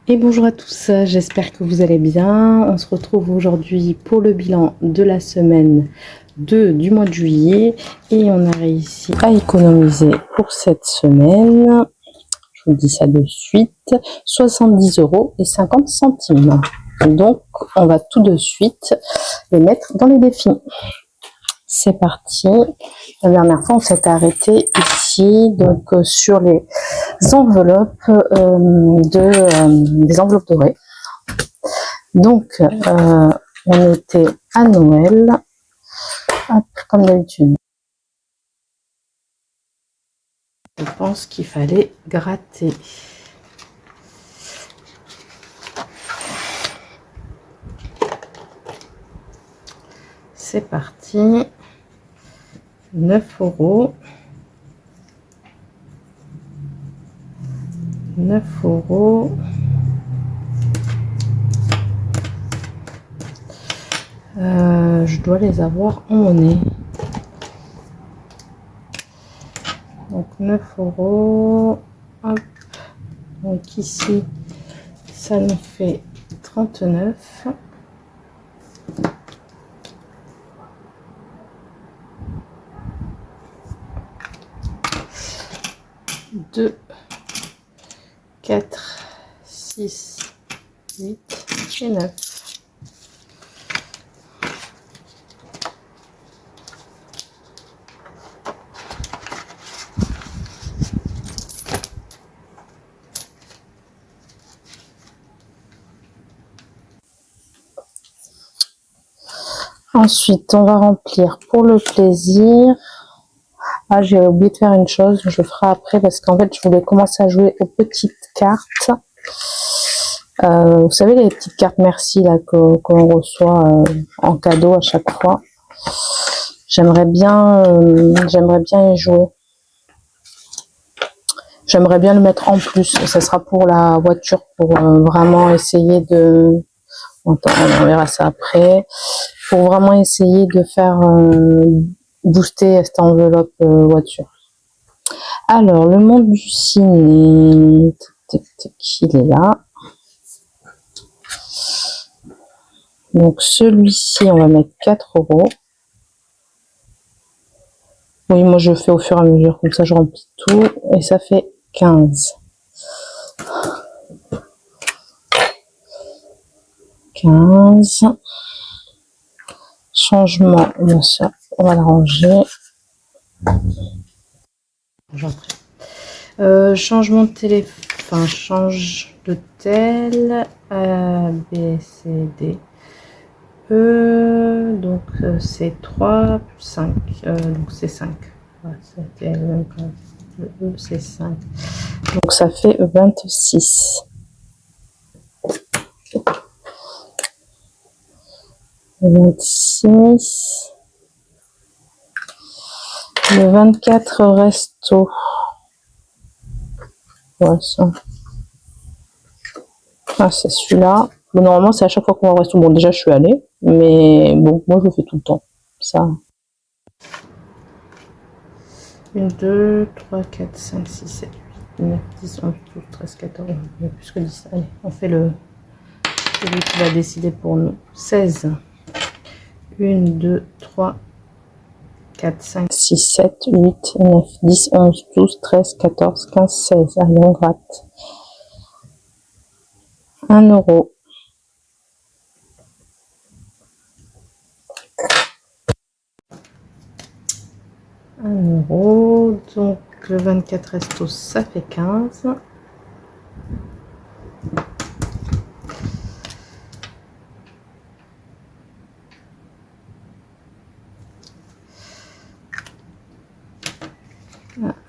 Et bonjour à tous, j'espère que vous allez bien. On se retrouve aujourd'hui pour le bilan de la semaine 2 du mois de juillet et on a réussi à économiser pour cette semaine, je vous dis ça de suite, 70,50 €. Donc on va tout de suite les mettre dans les défis. C'est parti. La dernière fois on s'est arrêté ici donc sur les enveloppes des enveloppes dorées. Donc on était à Noël. Hop, comme d'habitude. Je pense qu'il fallait gratter. C'est parti. 9 €. 9 €. Je dois les avoir en monnaie. Donc 9 €. Hop. Donc ici, ça nous fait 39. Deux, 4, 6, 8 et 9. Ensuite, on va remplir pour le plaisir. Ah, j'ai oublié de faire une chose, je le ferai après parce qu'en fait, je voulais commencer à jouer aux petites cartes. Vous savez, les petites cartes merci là qu'on reçoit en cadeau à chaque fois. J'aimerais bien y jouer. J'aimerais bien le mettre en plus. Ça sera pour la voiture, pour vraiment essayer de... Attends, on verra ça après. Pour vraiment essayer de faire booster cette enveloppe voiture. Alors, le monde du ciné, il est là. Donc, celui-ci, on va mettre 4 €. Oui, moi, je fais au fur et à mesure. Comme ça, je remplis tout. Et ça fait 15. 15. Changement, bien sûr. On va la ranger. Changement de téléphone. Enfin, change de tel. A, B, C, D. Donc c'est 3 plus 5. Donc c'est 5. Voilà, c'était le même que le E, c'est 5. Donc ça fait 26. Le 24 resto. Ouais, ça. Ah, c'est celui-là. Bon, normalement, c'est à chaque fois qu'on va au resto. Bon, déjà, je suis allée. Mais bon, moi, je le fais tout le temps. Ça. 1, 2, 3, 4, 5, 6, 7, 8, 9, 10, 11, 12, 13, 14. Il y a plus que 10. Allez, on fait celui qui va décider pour nous. 16. 1, 2, 3, 4, 5, 6, 7, 8, 9, 10, 11, 12, 13, 14, 15, 16. Allez, on gratte. 1 €. 1 €. Donc, le 24 resto, ça fait 15.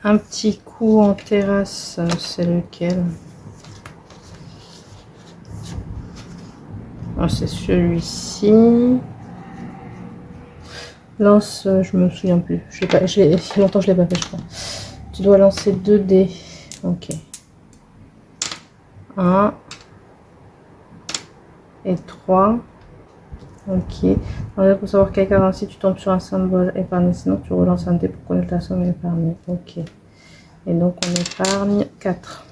Un petit coup en terrasse, c'est lequel? Ah, c'est celui-ci. Lance, je me souviens plus. Il y a longtemps que je l'ai pas fait, je crois. Tu dois lancer 2 dés. Ok. 1 et 3. Ok. Alors, pour savoir quelle carte ainsi tu tombes sur un symbole épargné, sinon tu relances un dé pour connaître la somme épargnée. Ok. Et donc on épargne 4.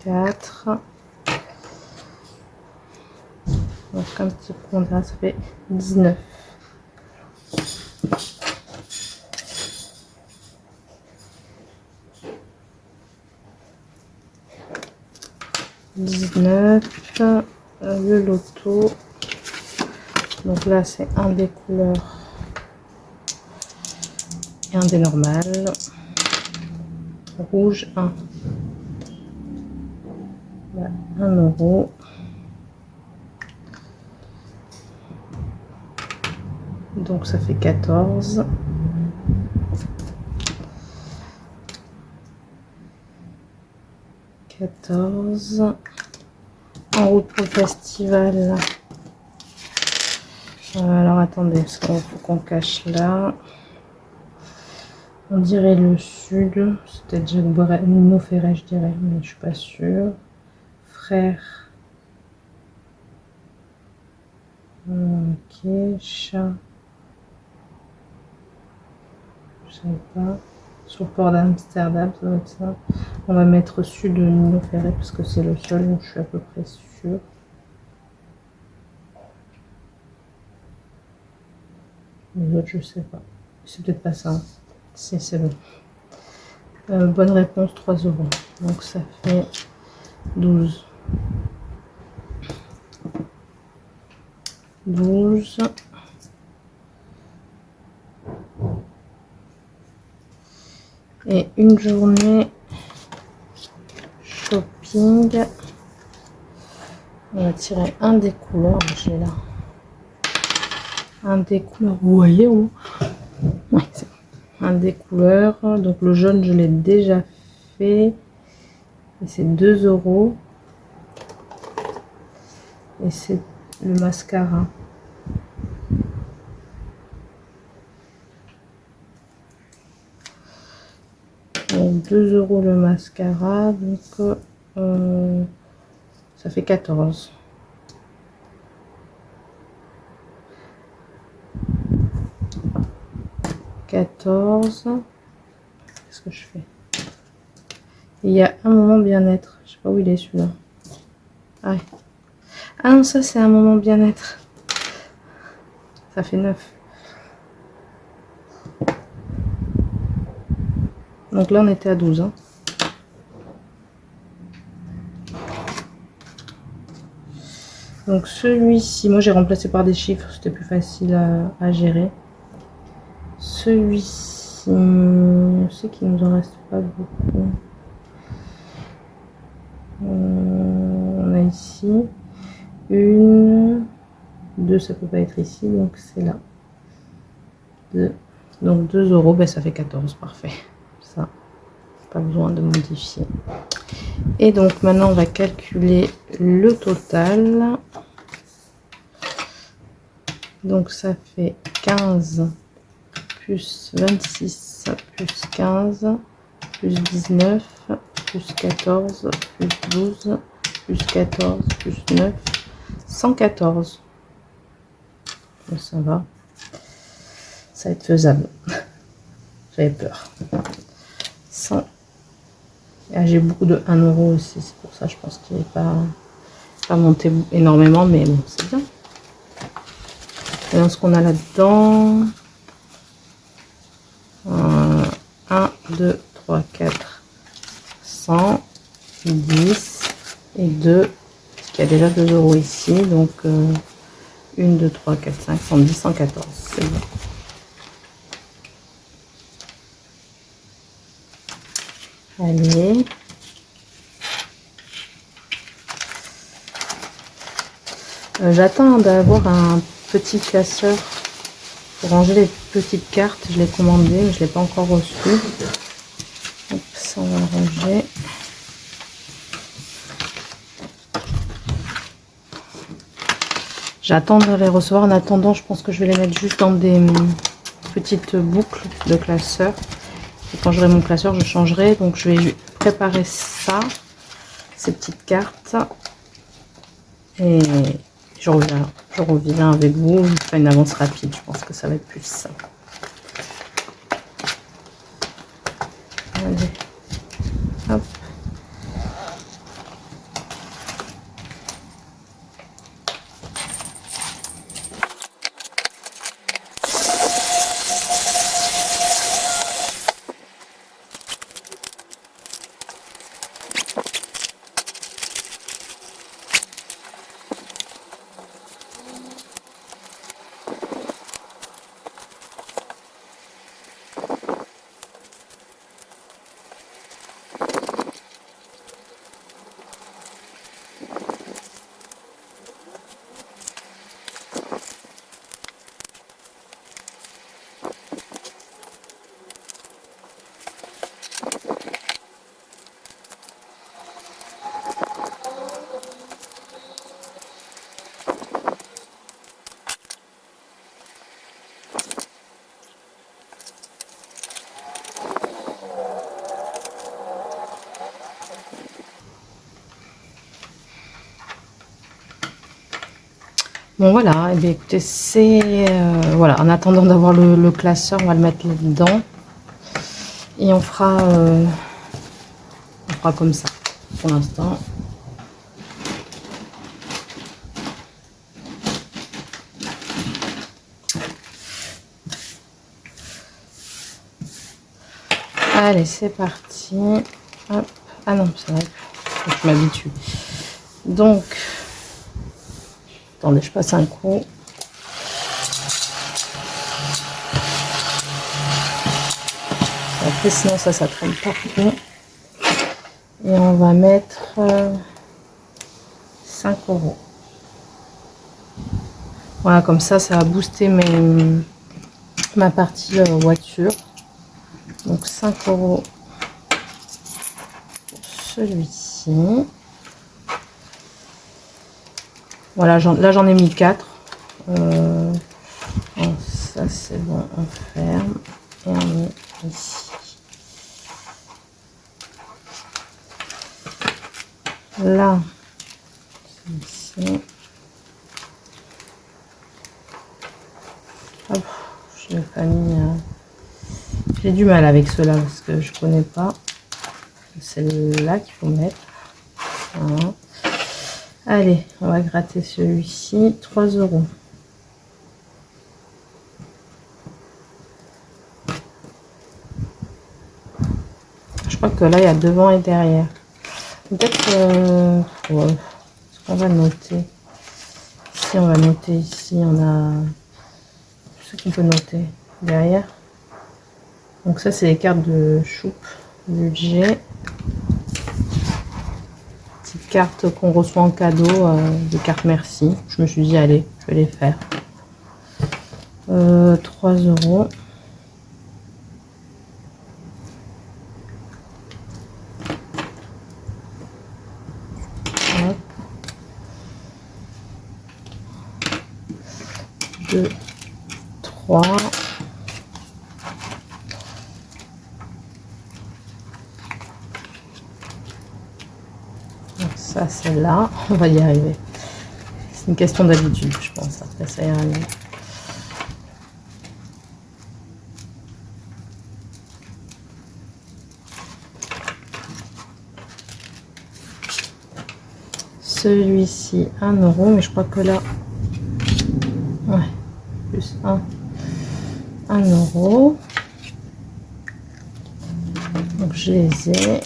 4. Donc un petit peu, on dirait, ça fait 19. Le loto. Donc là, c'est un des couleurs et un des normales. Rouge 1. Là, 1 euro. Donc ça fait 14. En route pour le festival. Alors attendez, parce qu'il faut qu'on cache là. On dirait le sud. C'était Jacques Nino Ferret, je dirais, mais je suis pas sûre. Frère. Ok, chat. Je sais pas. Sur le port d'Amsterdam, ça doit être ça. On va mettre sud de Nino Ferret parce que c'est le seul dont je suis à peu près sûre. Les autres, je sais pas. C'est peut-être pas ça. Si, c'est bon. Bonne réponse, 3 euros. Donc ça fait 12. 12. Et une journée shopping. On va tirer un des couleurs. Je l'ai là. Un des couleurs. Vous voyez où? Ouais, c'est bon. Un des couleurs. Donc le jaune, je l'ai déjà fait. Et c'est 2 euros. Et c'est le mascara. Donc 2 euros le mascara. Donc ça fait 14. Qu'est-ce que je fais? Il y a un moment bien-être. Je sais pas où il est celui-là. Ah, ouais. Ah non, ça c'est un moment bien-être. Ça fait 9. Donc là on était à 12. Hein. Donc celui-ci, moi j'ai remplacé par des chiffres, c'était plus facile à gérer. Celui-ci, je sais qu'il nous en reste pas beaucoup. On a ici 1, 2, ça peut pas être ici, donc c'est là. 2. Donc 2 euros, ben ça fait 14, parfait. Ça, pas besoin de modifier. Et donc maintenant on va calculer le total. Donc ça fait 15 plus 26 plus 15 plus 19 plus 14 plus 12 plus 14 plus 9, 114. Donc ça va. Ça va être faisable. J'avais peur. 100. Ah, j'ai beaucoup de 1 euro aussi, c'est pour ça je pense qu'il n'est pas monté énormément, mais bon, c'est bien. Et dans ce qu'on a là-dedans, 1, 2, 3, 4, 100, 10 et 2, parce qu'il y a déjà 2 euros ici, donc 1, 2, 3, 4, 5, 110, 114, c'est bon. Allez. J'attends d'avoir un petit classeur pour ranger les petites cartes. Je l'ai commandé, mais je ne l'ai pas encore reçu. Hop, ça on va le ranger. J'attends de les recevoir. En attendant, je pense que je vais les mettre juste dans des petites boucles de classeur. Et quand j'aurai mon classeur, je changerai. Donc je vais préparer ça, ces petites cartes. Et je reviens avec vous. Je ferai une avance rapide. Je pense que ça va être plus ça. Allez. Hop. Bon voilà, et bien écoutez, c'est voilà, en attendant d'avoir le classeur, on va le mettre là-dedans et on fera comme ça pour l'instant. Allez, c'est parti. Hop. Ah non, c'est vrai, faut que je m'habitue. Donc, attendez, je passe un coup. Après, sinon ça traîne partout. Et on va mettre 5 €. Voilà, comme ça va booster ma partie voiture. Donc 5 € pour celui-ci. Voilà, là j'en ai mis 4. Ça c'est bon, on ferme et on met ici. Là, ici. Hop, je l'ai pas mis. J'ai du mal avec cela parce que je connais pas. C'est là qu'il faut mettre. Voilà. Allez, on va gratter celui-ci. 3 €. Je crois que là, il y a devant et derrière. Peut-être ouais, ce qu'on va noter. Si on va noter ici, on a ce qu'on peut noter derrière. Donc ça, c'est les cartes de choupe budget. Petites cartes qu'on reçoit en cadeau, des cartes merci. Je me suis dit, allez, je vais les faire. 3 €. Hop. 2, 3. Donc ça, c'est là. On va y arriver. C'est une question d'habitude, je pense. Après, ça ira mieux. Celui-ci, 1 €. Mais je crois que là... Ouais. Plus 1 €. Donc je les ai.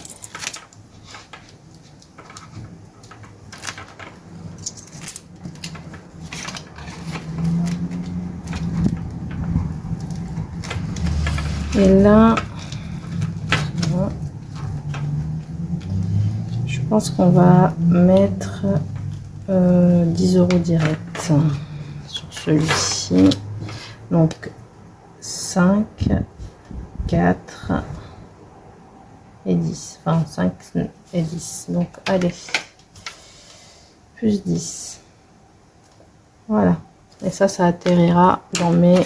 Et là, je pense qu'on va mettre 10 € direct sur celui-ci. Donc 5, 4 et 10. Enfin 5 et 10. Donc allez, plus 10. Voilà. Et ça atterrira dans mes...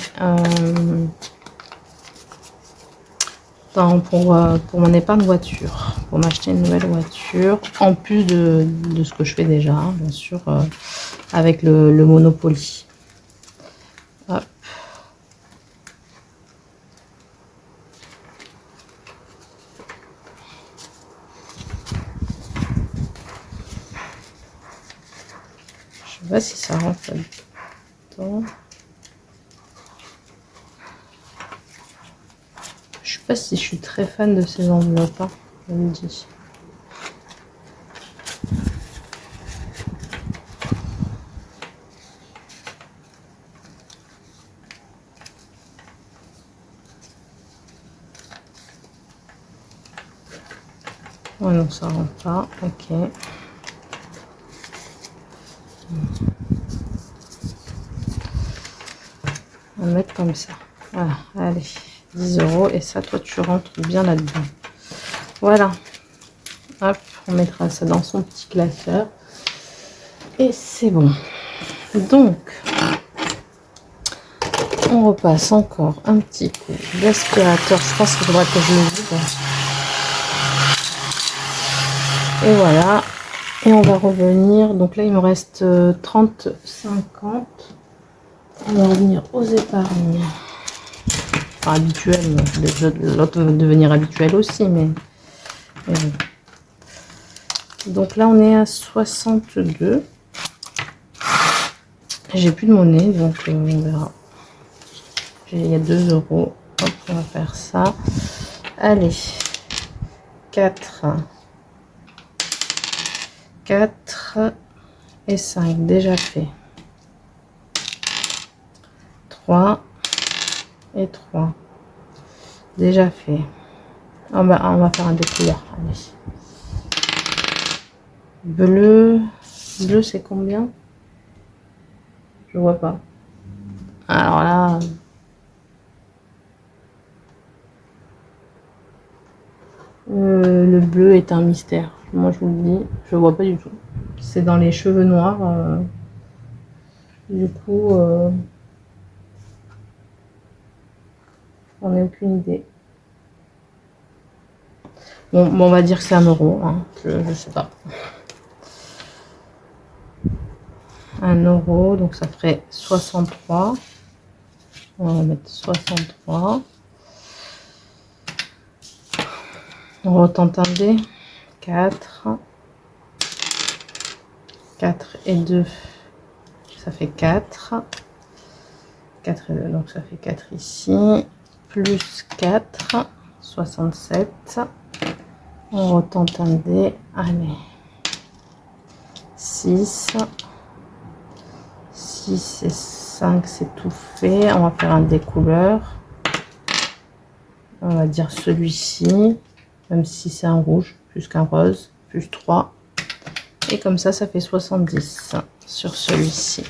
pour mon épargne voiture, pour m'acheter une nouvelle voiture, en plus de ce que je fais déjà, hein, bien sûr, avec le Monopoly. Hop. Je sais pas si ça rentre là-dedans. Je sais pas si je suis très fan de ces enveloppes, hein, je me dis. Oh non, ça rentre pas. Ok. On va mettre comme ça. Voilà, allez, 10 €. Et ça, toi, tu rentres bien là-dedans. Voilà. Hop, on mettra ça dans son petit classeur. Et c'est bon. Donc, on repasse encore un petit coup d'aspirateur. Je pense qu'il faudra que je le vide. Et voilà. Et on va revenir, donc là il me reste 30,50. On va revenir aux épargnes. Enfin, habituelles, l'autre va devenir habituel aussi, mais bon. Donc là on est à 62. J'ai plus de monnaie, donc on verra. Il y a 2 euros. Hop, on va faire ça. Allez, 4 et 5, déjà fait. 3 et 3, déjà fait. On va faire un des couleurs. Allez. Bleu, c'est combien? Je vois pas. Alors là, le bleu est un mystère. Moi je vous le dis, je vois pas du tout. C'est dans les cheveux noirs. Du coup, on n'a aucune idée. Bon, on va dire que c'est 1 euro. Hein. Je sais pas. 1 euro, donc ça ferait 63. On va mettre 63. On retente un dé. 4. 4 et 2. Ça fait 4. 4 et 2, donc ça fait 4 ici. Plus 4. 67. On retente un dé. Allez. 6. 6 et 5, c'est tout fait. On va faire un dé couleur. On va dire celui-ci. Même si c'est un rouge, plus qu'un rose. Plus 3. Et comme ça fait 70 sur celui-ci.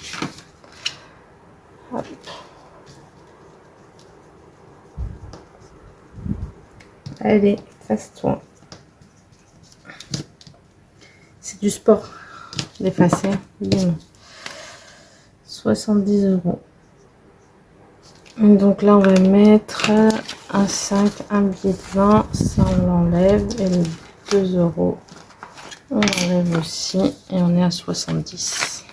Allez, fasse-toi. C'est du sport d'effacer. Bon. 70 euros. Donc là, on va mettre un 5, un billet de 20. Ça, on l'enlève. Et les 2 euros, on enlève aussi. Et on est à 70.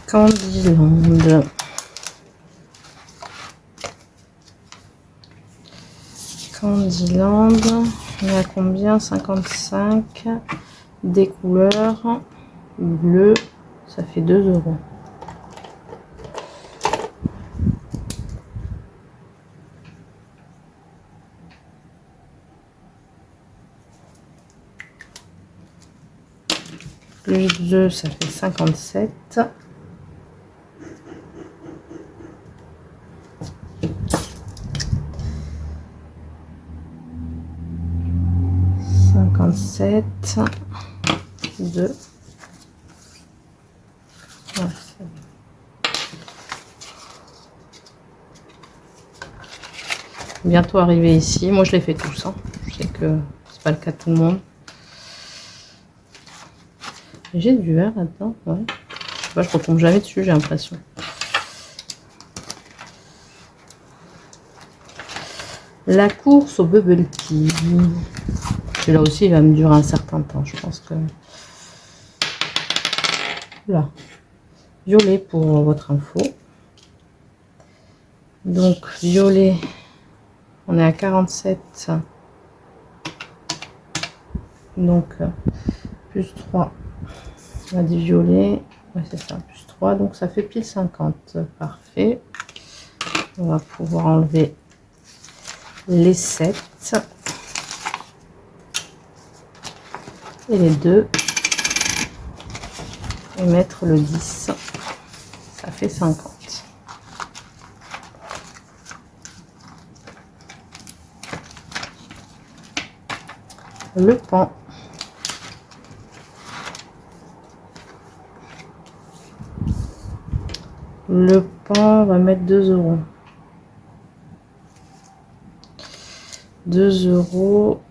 Candyland. Candyland. On est à combien? 55. Des couleurs. Bleu. Ça fait 2 euros. Plus 2, ça fait 57. Sept, 2. Ouais, bientôt arrivé ici. Moi, je les fais tous. Hein. Je sais que c'est pas le cas de tout le monde. J'ai du vert là-dedans. Ouais. Je sais pas, je retombe jamais dessus, j'ai l'impression. La course au bubble tea. Celui-là aussi, il va me durer un certain temps. Je pense que... Là. Violet pour votre info. Donc, violet, on est à 47. Donc, plus 3. On a dit violet. Ouais, c'est ça, plus 3. Donc, ça fait pile 50. Parfait. On va pouvoir enlever les 7. Et les 2. Et mettre le 10. Ça fait 50. Le pan. Le pan, on va mettre 2 euros. 2 euros.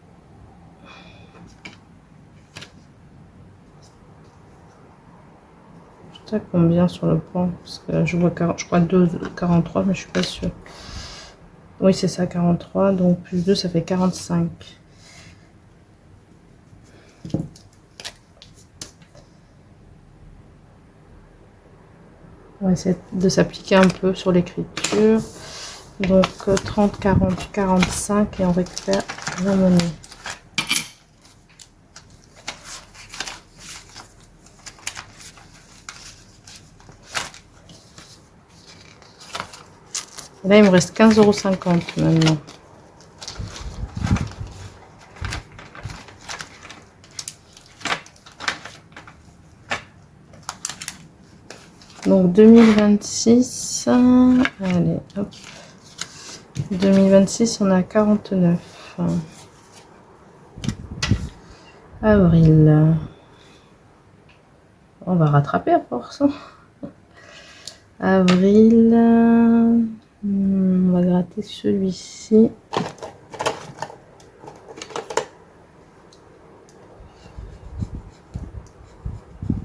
Ça combien sur le point? Parce que je vois 40, je crois 43, mais je suis pas sûre. Oui, c'est ça, 43. Donc plus 2, ça fait 45. On va essayer de s'appliquer un peu sur l'écriture. Donc 30, 40, 45 et on récupère la monnaie. Et là, il me reste 15,50 € maintenant. Donc 2026, allez, hop. 2026, on a 49. Avril. On va rattraper à force. Avril. On va gratter celui-ci.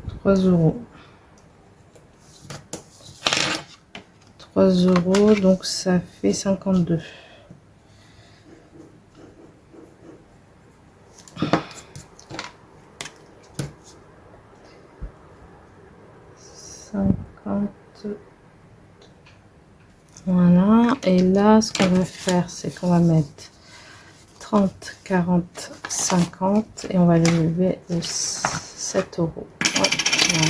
3 €. 3 €, donc ça fait 52. Voilà, et là ce qu'on va faire, c'est qu'on va mettre 30, 40, 50 et on va le lever de 7 €.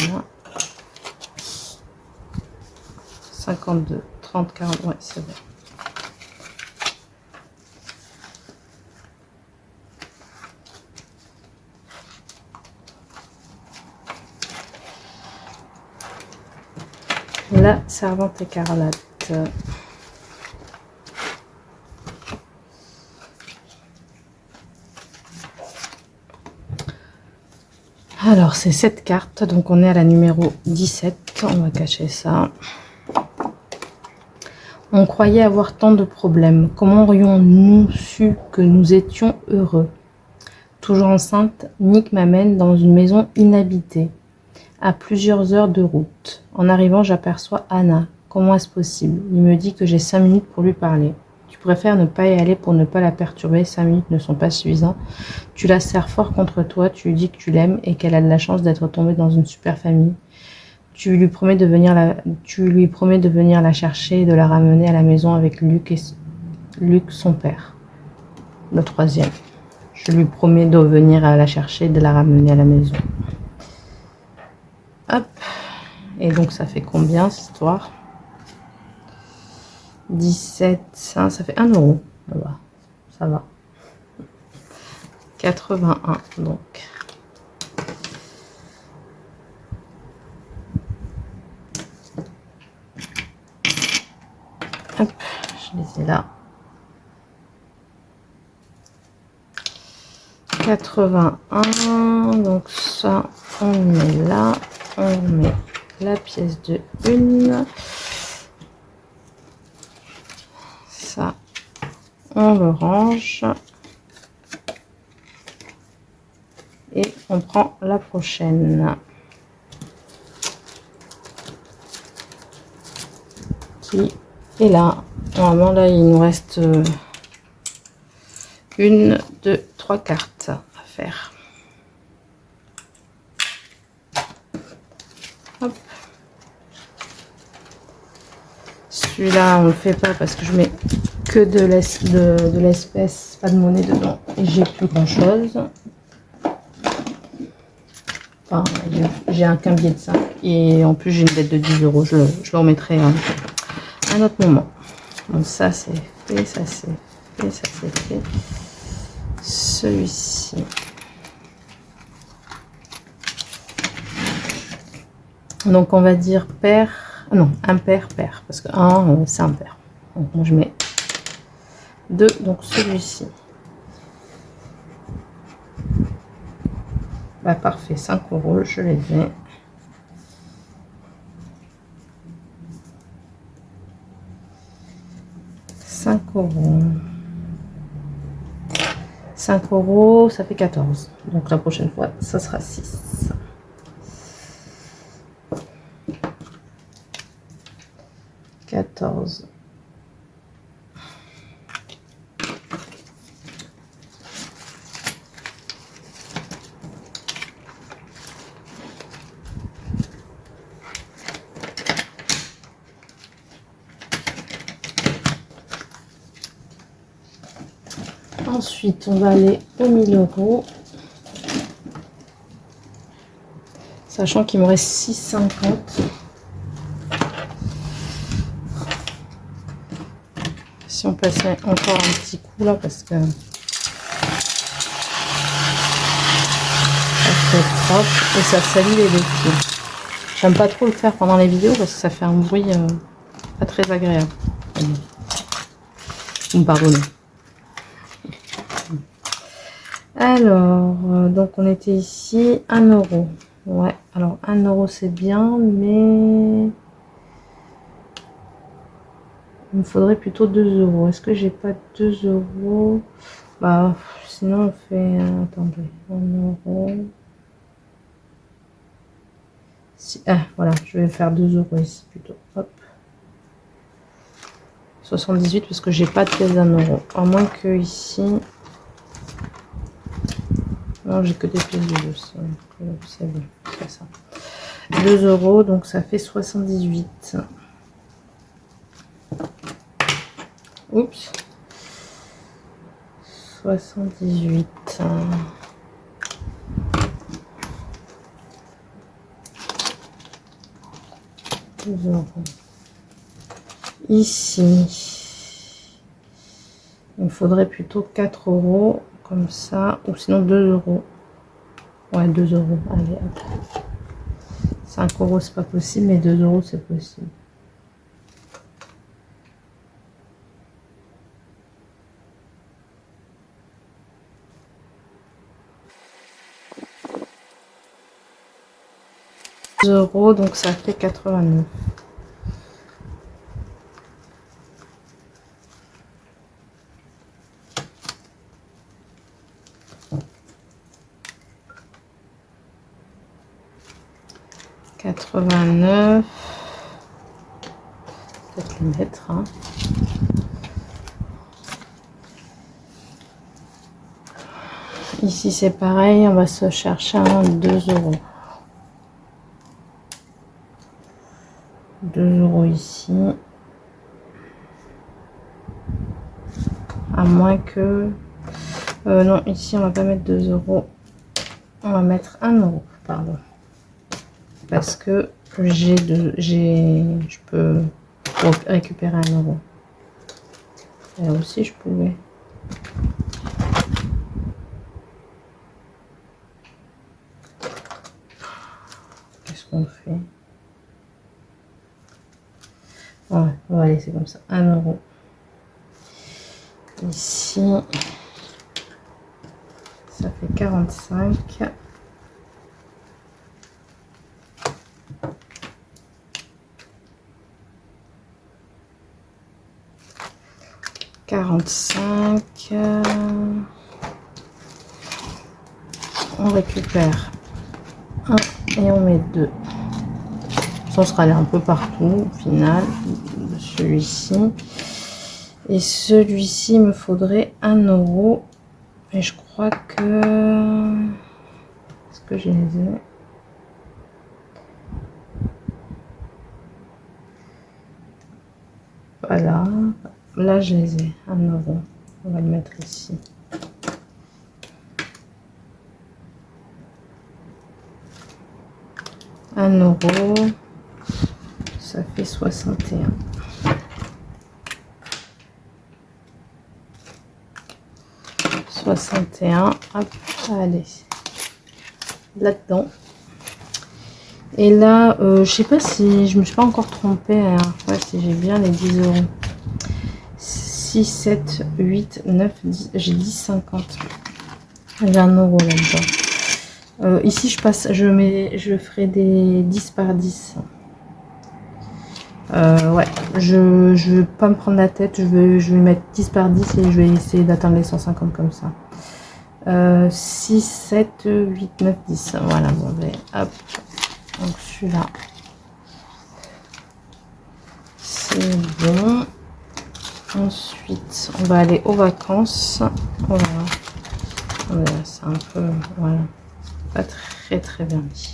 Voilà. 52, 30, 40, ouais, c'est bon. La servante écarlate. Alors, c'est cette carte, donc on est à la numéro 17. On va cacher ça. On croyait avoir tant de problèmes. Comment aurions-nous su que nous étions heureux? Toujours enceinte, Nick m'amène dans une maison inhabitée, à plusieurs heures de route. En arrivant, j'aperçois Anna. Comment est-ce possible? Il me dit que j'ai 5 minutes pour lui parler. Tu préfères ne pas y aller pour ne pas la perturber. 5 minutes ne sont pas suffisants. Tu la serres fort contre toi, tu lui dis que tu l'aimes et qu'elle a de la chance d'être tombée dans une super famille. Tu lui promets de venir la chercher et de la ramener à la maison avec Luc, son père, le troisième. Je lui promets de venir la chercher et de la ramener à la maison. Hop. Et donc ça fait combien cette histoire? 17, ça fait 1 €. Voilà, ça va. 81 donc. Hop, je les ai là. 81, donc ça on met là, on met la pièce de 1. Ça on le range. Et on prend la prochaine. Qui est là. Normalement là il nous reste 1, 2, 3 cartes à faire. Hop. Celui-là on le fait pas parce que je mets que de l'espèce, pas de monnaie dedans et j'ai plus grand chose. Enfin, j'ai qu'un billet de 5 et en plus j'ai une dette de 10 €. Je le remettrai à un autre moment. Donc ça c'est fait, ça c'est fait, ça c'est fait. Celui-ci. Donc on va dire pair, non, impair, pair, parce que 1 c'est impair. Donc moi je mets 2, donc celui-ci. Bah parfait, 5 €, je les ai. €. 5 €, ça fait 14. Donc la prochaine fois, ça sera 6. 14. Ensuite, on va aller aux 1000 €. Sachant qu'il me reste 6,50. Si on passait encore un petit coup là, parce que ça fait propre et ça salit les défis. J'aime pas trop le faire pendant les vidéos parce que ça fait un bruit pas très agréable. Vous me pardonnez. Alors, donc on était ici, 1 €. Ouais, alors 1 € c'est bien, mais il me faudrait plutôt 2 €. Est-ce que j'ai pas 2 €? Bah, sinon on fait, attendez, 1 €. Si, voilà, je vais faire 2 € ici plutôt. Hop. 78 parce que j'ai pas de pièce d'1 €. À moins que ici. Non, j'ai que des pièces de 2. C'est bon, c'est ça. 2 €, donc ça fait 78. Oups. 78. 2 €. Ici, il me faudrait plutôt 4 € comme ça, ou sinon 2 €. Ouais, 2 €. Allez, hop. 5 € c'est pas possible, mais 2 € c'est possible. €, donc ça fait 89. Peut-être le mettre. Hein. Ici c'est pareil, on va se chercher un 2 €. 2 € ici. À moins que... non, ici on va pas mettre 2 €. On va mettre 1 €, pardon. Parce que je peux récupérer 1 €. Et là aussi je pouvais. Qu'est-ce qu'on fait? Ouais, on va laisser comme ça. 1 €. Ici, ça fait 45. 45. On récupère 1 et on met 2. Ça sera allé un peu partout au final. Celui-ci. Et celui-ci, il me faudrait 1 €. Et je crois que... Est-ce que j'ai les ai? Voilà. Là, je les ai. 1 €. On va le mettre ici. €. Ça fait 61. Hop, allez, là-dedans. Et là, je sais pas si je me suis pas encore trompée la dernière fois, si j'ai bien les 10 €. 6, 7, 8, 9, 10, j'ai 10, 50. J'ai 1 € là-dedans. Ici, je ferai des 10 par 10. Ouais, je vais pas me prendre la tête, je vais mettre 10 par 10 et je vais essayer d'atteindre les 150 comme ça. 6, 7, 8, 9, 10. Voilà, bon, hop. Donc celui-là, c'est bon. Ensuite, on va aller aux vacances. Voilà. Voilà, c'est un peu... Voilà. Pas très bien mis.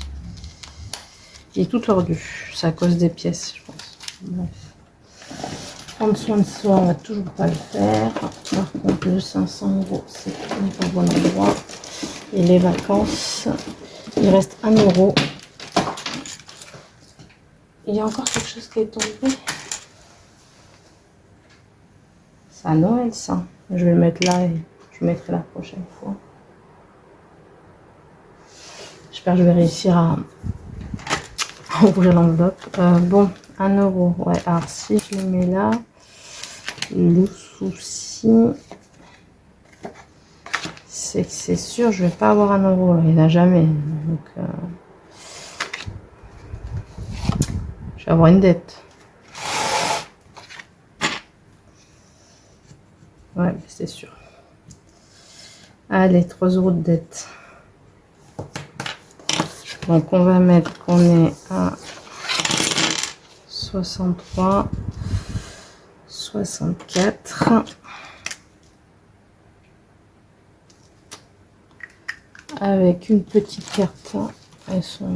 Il est tout tordu. C'est à cause des pièces, je pense. Bref. Prendre soin de soi, on va toujours pas le faire. Par contre, le 500 €, c'est n'est pas au bon endroit. Et les vacances, il reste 1 €. Il y a encore quelque chose qui est tombé. C'est à Noël, ça. Je vais le mettre là et je le mettrai la prochaine fois. J'espère que je vais réussir à ouvrir l'enveloppe. Bon, 1 €. Ouais, alors si je le mets là, le souci, c'est que c'est sûr, je vais pas avoir 1 €. Il n'y en a jamais. Donc, je vais avoir une dette. Ouais, c'est sûr. Allez, 3 € de dette. Donc, on va mettre qu'on est à 63, 64. Avec une petite carte. Elles sont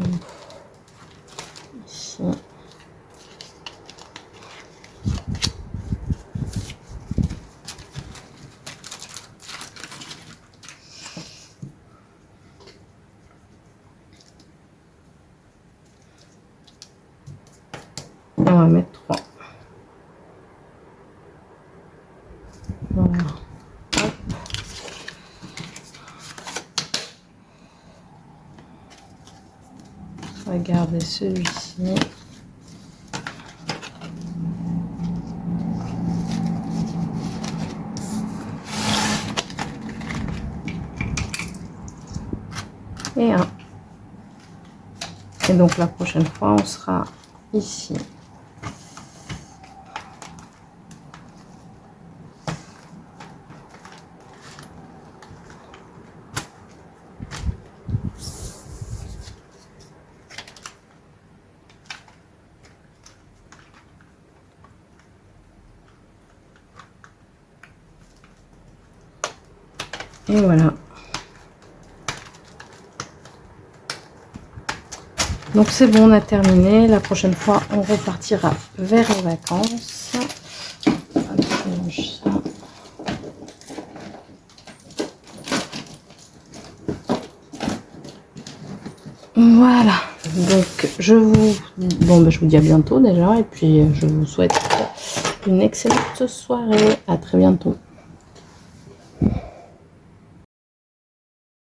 ici. On va mettre 3. Voilà. Hop. On va garder celui-ci. Et un. Et donc la prochaine fois, on sera ici. Et voilà. Donc c'est bon, on a terminé. La prochaine fois, on repartira vers les vacances. Voilà. Donc je vous dis à bientôt déjà. Et puis je vous souhaite une excellente soirée. À très bientôt.